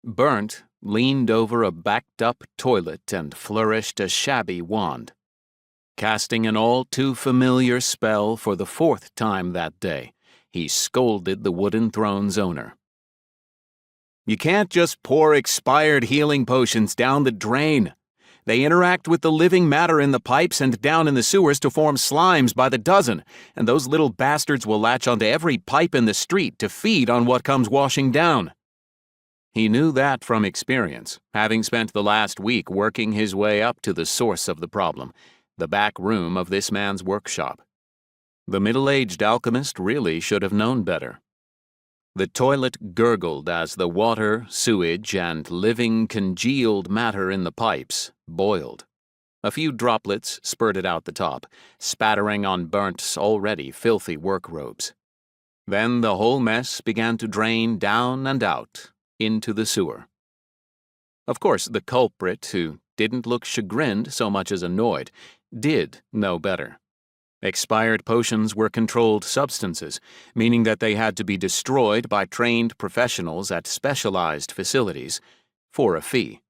Bernt leaned over a backed-up toilet and flourished a shabby wand. Casting an all-too-familiar spell for the 4th time that day, he scolded the wooden throne's owner. "You can't just pour expired healing potions down the drain. They interact with the living matter in the pipes and down in the sewers to form slimes by the dozen, and those little bastards will latch onto every pipe in the street to feed on what comes washing down." He knew that from experience, having spent the last week working his way up to the source of the problem, the back room of this man's workshop. The middle-aged alchemist really should have known better. The toilet gurgled as the water, sewage, and living congealed matter in the pipes boiled. A few droplets spurted out the top, spattering on Bernt's already filthy work robes. Then the whole mess began to drain down and out into the sewer. Of course, the culprit, who didn't look chagrined so much as annoyed, did know better. Expired potions were controlled substances, meaning that they had to be destroyed by trained professionals at specialized facilities for a fee.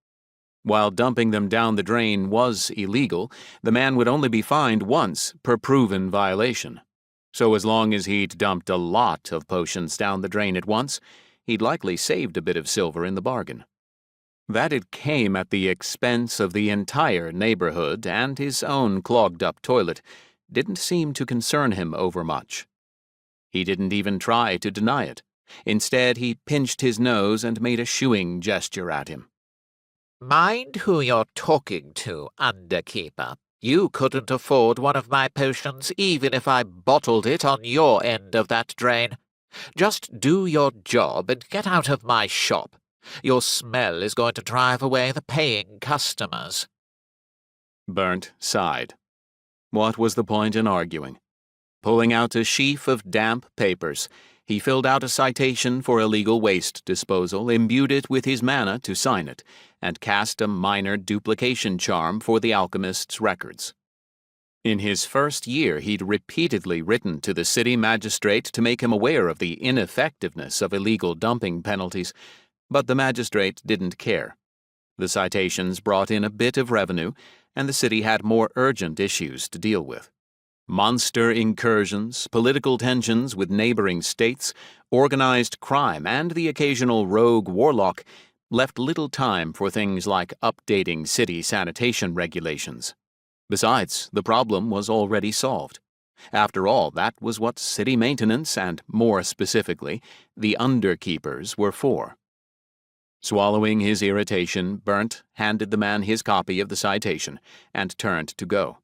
While dumping them down the drain was illegal, the man would only be fined once per proven violation. So as long as he'd dumped a lot of potions down the drain at once, he'd likely saved a bit of silver in the bargain. That it came at the expense of the entire neighborhood and his own clogged-up toilet didn't seem to concern him overmuch. He didn't even try to deny it. Instead, he pinched his nose and made a shooing gesture at him. "Mind who you're talking to, Underkeeper. You couldn't afford one of my potions even if I bottled it on your end of that drain. Just do your job and get out of my shop. Your smell is going to drive away the paying customers." Bernt sighed. What was the point in arguing? Pulling out a sheaf of damp papers, he filled out a citation for illegal waste disposal, imbued it with his mana to sign it, and cast a minor duplication charm for the alchemist's records. In his first year, he'd repeatedly written to the city magistrate to make him aware of the ineffectiveness of illegal dumping penalties, but the magistrate didn't care. The citations brought in a bit of revenue, and the city had more urgent issues to deal with. Monster incursions, political tensions with neighboring states, organized crime, and the occasional rogue warlock left little time for things like updating city sanitation regulations. Besides, the problem was already solved. After all, that was what city maintenance, and more specifically, the Underkeepers, were for. Swallowing his irritation, Bernt handed the man his copy of the citation and turned to go.